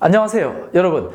안녕하세요, 여러분.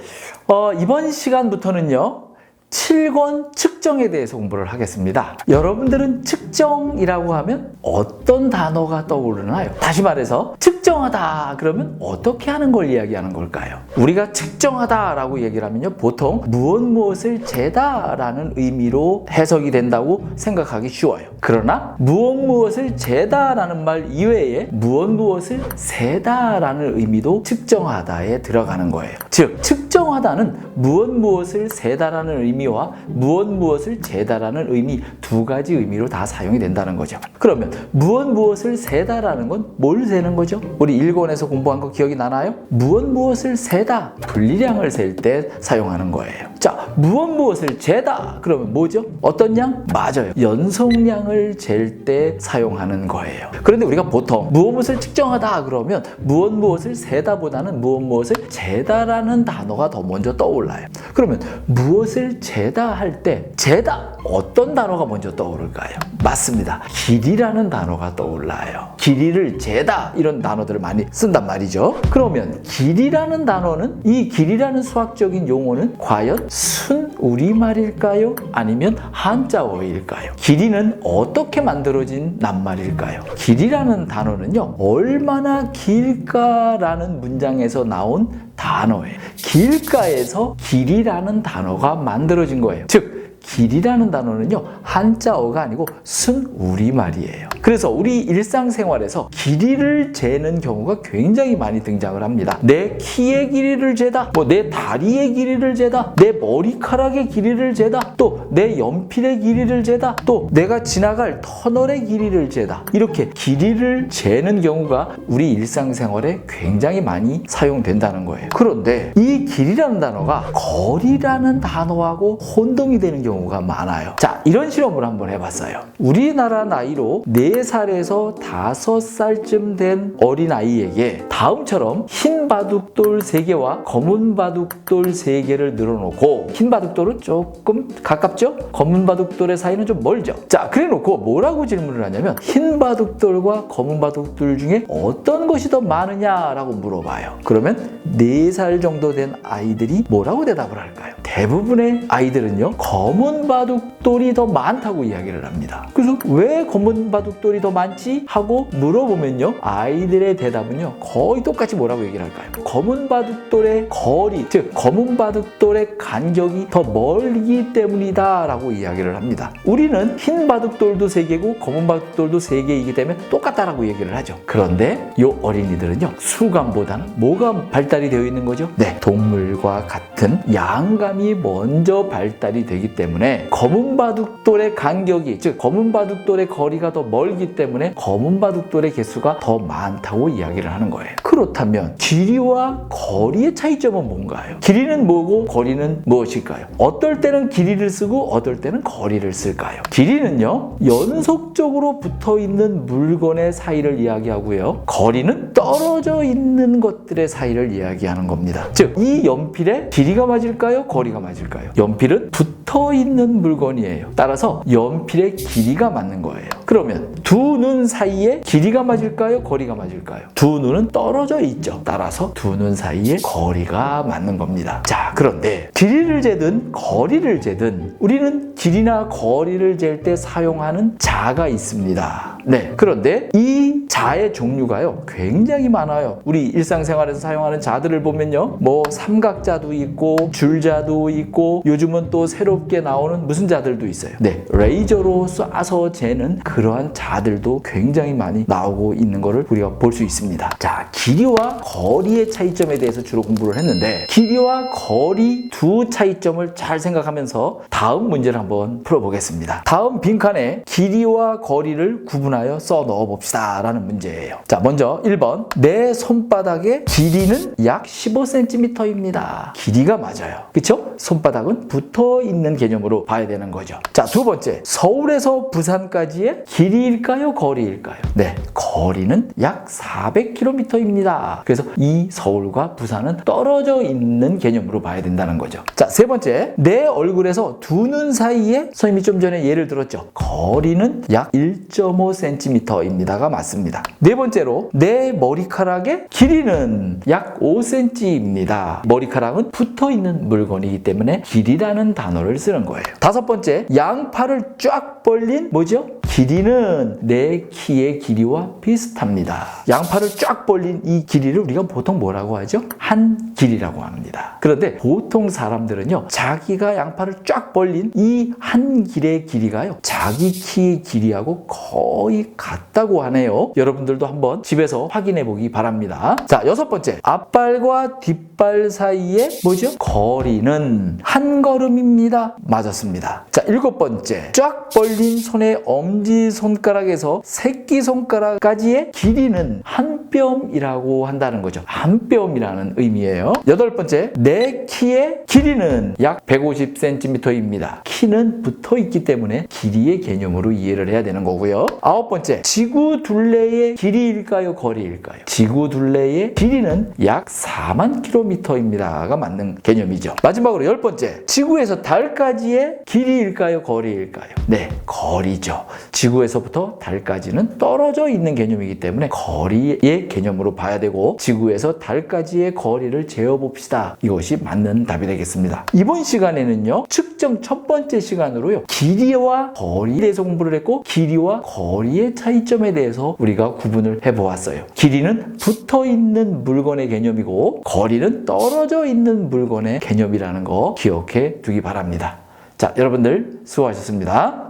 이번 시간부터는요, 7권 측정에 대해서 공부를 하겠습니다. 여러분들은 측정이라고 하면 어떤 단어가 떠오르나요? 다시 말해서 측정하다 그러면 어떻게 하는 걸 이야기하는 걸까요? 우리가 측정하다라고 얘기를 하면요, 보통 무엇을 재다라는 의미로 해석이 된다고 생각하기 쉬워요. 그러나 무엇을 재다라는 말 이외에 무엇을 세다라는 의미도 측정하다에 들어가는 거예요. 즉, 측정하다는 무엇을 세다라는 의미와 무엇을 재다라는 의미 두 가지 의미로 다 사용이 된다는 거죠. 그러면 무엇을 세다라는 건 뭘 세는 거죠? 우리 1권에서 공부한 거 기억이 나나요? 무엇을 세다, 분리량을 셀 때 사용하는 거예요. 자, 무엇을 재다 그러면 뭐죠? 어떤 양? 맞아요. 연속량을 잴 때 사용하는 거예요. 그런데 우리가 보통 무엇을 측정하다 그러면 무엇을 세다보다는 무엇을 재다라는 단어가 더 먼저 떠올라요. 그러면 무엇을 재다 할 때 재다 어떤 단어가 먼저 떠오를까요? 맞습니다. 길이라는 단어가 떠올라요. 길이를 재다 이런 단어들을 많이 쓴단 말이죠. 그러면 길이라는 단어는, 이 길이라는 수학적인 용어는 과연 순 우리말일까요? 아니면 한자어일까요? 길이는 어떻게 만들어진 낱말일까요? 길이라는 단어는요, 얼마나 길까라는 문장에서 나온 단어예요. 길가에서 길이라는 단어가 만들어진 거예요. 즉, 길이라는 단어는요, 한자어가 아니고 순우리말이에요. 그래서 우리 일상생활에서 길이를 재는 경우가 굉장히 많이 등장을 합니다. 내 키의 길이를 재다, 내 다리의 길이를 재다, 내 머리카락의 길이를 재다, 또 내 연필의 길이를 재다, 또 내가 지나갈 터널의 길이를 재다, 이렇게 길이를 재는 경우가 우리 일상생활에 굉장히 많이 사용된다는 거예요. 그런데 이 길이라는 단어가 거리라는 단어하고 혼동이 되는 경우가 많아요. 자, 이런 실험을 한번 해봤어요. 우리나라 나이로 4살에서 5살쯤 된 어린아이에게 다음처럼 흰 바둑돌 3개와 검은 바둑돌 3개를 늘어놓고, 흰 바둑돌은 조금 가깝죠? 검은 바둑돌의 사이는 좀 멀죠? 자, 그래 놓고 뭐라고 질문을 하냐면 흰 바둑돌과 검은 바둑돌 중에 어떤 것이 더 많으냐라고 물어봐요. 그러면 4살 정도 된 아이들이 뭐라고 대답을 할까요? 대부분의 아이들은요, 검은 바둑돌이 더 많다고 이야기를 합니다. 그래서 왜 검은 바둑돌이 더 많지? 하고 물어보면요, 아이들의 대답은요, 거의 똑같이 뭐라고 얘기를 할까요? 검은 바둑돌의 거리, 즉 검은 바둑돌의 간격이 더 멀기 때문이다 라고 이야기를 합니다. 우리는 흰 바둑돌도 3개고 검은 바둑돌도 3개이기 때문에 똑같다라고 얘기를 하죠. 그런데 이 어린이들은요, 수감보다는 뭐가 발달이 되어 있는 거죠? 네, 동물과 같은 양감이 먼저 발달이 되기 때문에 검은 바둑돌의 간격이, 즉 검은 바둑돌의 거리가 더 멀기 때문에 검은 바둑돌의 개수가 더 많다고 이야기를 하는 거예요. 그렇다면 길이와 거리의 차이점은 뭔가요? 길이는 뭐고 거리는 무엇일까요? 어떨 때는 길이를 쓰고 어떨 때는 거리를 쓸까요? 길이는요, 연속적으로 붙어있는 물건의 사이를 이야기하고요, 거리는 떨어져 있는 것들의 사이를 이야기하는 겁니다. 즉, 이 연필의 길이가 맞을까요? 거리가 맞을까요? 연필은 붙어있는 물건이에요. 따라서 연필의 길이가 맞는 거예요. 그러면 두 눈 사이에 길이가 맞을까요? 거리가 맞을까요? 두 눈은 떨어져 있죠. 따라서 두 눈 사이에 거리가 맞는 겁니다. 자, 그런데 길이를 재든 거리를 재든 우리는 길이나 거리를 잴 때 사용하는 자가 있습니다. 네, 그런데 이 자의 종류가요, 굉장히 많아요. 우리 일상생활에서 사용하는 자들을 보면요, 삼각자도 있고 줄자도 있고 요즘은 또 새롭게 나오는 무슨 자들도 있어요. 네, 레이저로 쏴서 재는 그러한 자들도 굉장히 많이 나오고 있는 것을 우리가 볼 수 있습니다. 자, 길이와 거리의 차이점에 대해서 주로 공부를 했는데, 길이와 거리 두 차이점을 잘 생각하면서 다음 문제를 한번 풀어보겠습니다. 다음 빈칸에 길이와 거리를 구분하여 써 넣어 봅시다 라는 문제예요. 자, 먼저 1번, 내 손바닥의 길이는 약 15cm입니다. 길이가 맞아요. 그쵸? 손바닥은 붙어있는 개념으로 봐야 되는 거죠. 자, 두 번째, 서울에서 부산까지의 길이일까요? 거리일까요? 네, 거리는 약 400km입니다. 그래서 이 서울과 부산은 떨어져 있는 개념으로 봐야 된다는 거죠. 자, 세 번째, 내 얼굴에서 두 눈 사이에 선생님이 좀 전에 예를 들었죠. 거리는 약 1.5cm입니다가 맞습니다. 네 번째로, 내 머리카락의 길이는 약 5cm입니다. 머리카락은 붙어 있는 물건이기 때문에 길이라는 단어를 쓰는 거예요. 다섯 번째, 양팔을 쫙 벌린 뭐죠? 길이는 내 키의 길이와 비슷합니다. 양팔을 쫙 벌린 이 길이를 우리가 보통 뭐라고 하죠? 한 길이라고 합니다. 그런데 보통 사람들은요, 자기가 양팔을 쫙 벌린 이 한 길의 길이가요, 자기 키의 길이하고 거의 같다고 하네요. 여러분들도 한번 집에서 확인해 보기 바랍니다. 자, 여섯 번째, 앞발과 뒷발 사이에 뭐죠? 거리는 한 걸음입니다. 맞았습니다. 자, 일곱 번째, 쫙 벌린 손의 엄지손가락에서 새끼손가락까지의 길이는 한 뼘이라고 한다는 거죠. 한 뼘이라는 의미예요. 여덟 번째, 내 키의 길이는 약 150cm입니다. 키는 붙어 있기 때문에 길이의 개념으로 이해를 해야 되는 거고요. 아홉 번째, 지구 둘레의 길이일까요? 거리일까요? 지구 둘레의 길이는 약 4만 km입니다가 맞는 개념이죠. 마지막으로 열 번째, 지구에서 달까지의 길이일까요? 거리일까요? 네, 거리죠. 지구에서부터 달까지는 떨어져 있는 개념이기 때문에 거리의 개념으로 봐야 되고, 지구에서 달까지의 거리를 재어봅시다. 이것이 맞는 답이 되겠습니다. 이번 시간에는요, 측정 첫 번째 시간으로요, 길이와 거리에 대해서 공부를 했고, 길이와 거리의 차이점에 대해서 우리가 구분을 해보았어요. 길이는 붙어 있는 물건의 개념이고, 거리는 떨어져 있는 물건의 개념이라는 거 기억해 두기 바랍니다. 자, 여러분들 수고하셨습니다.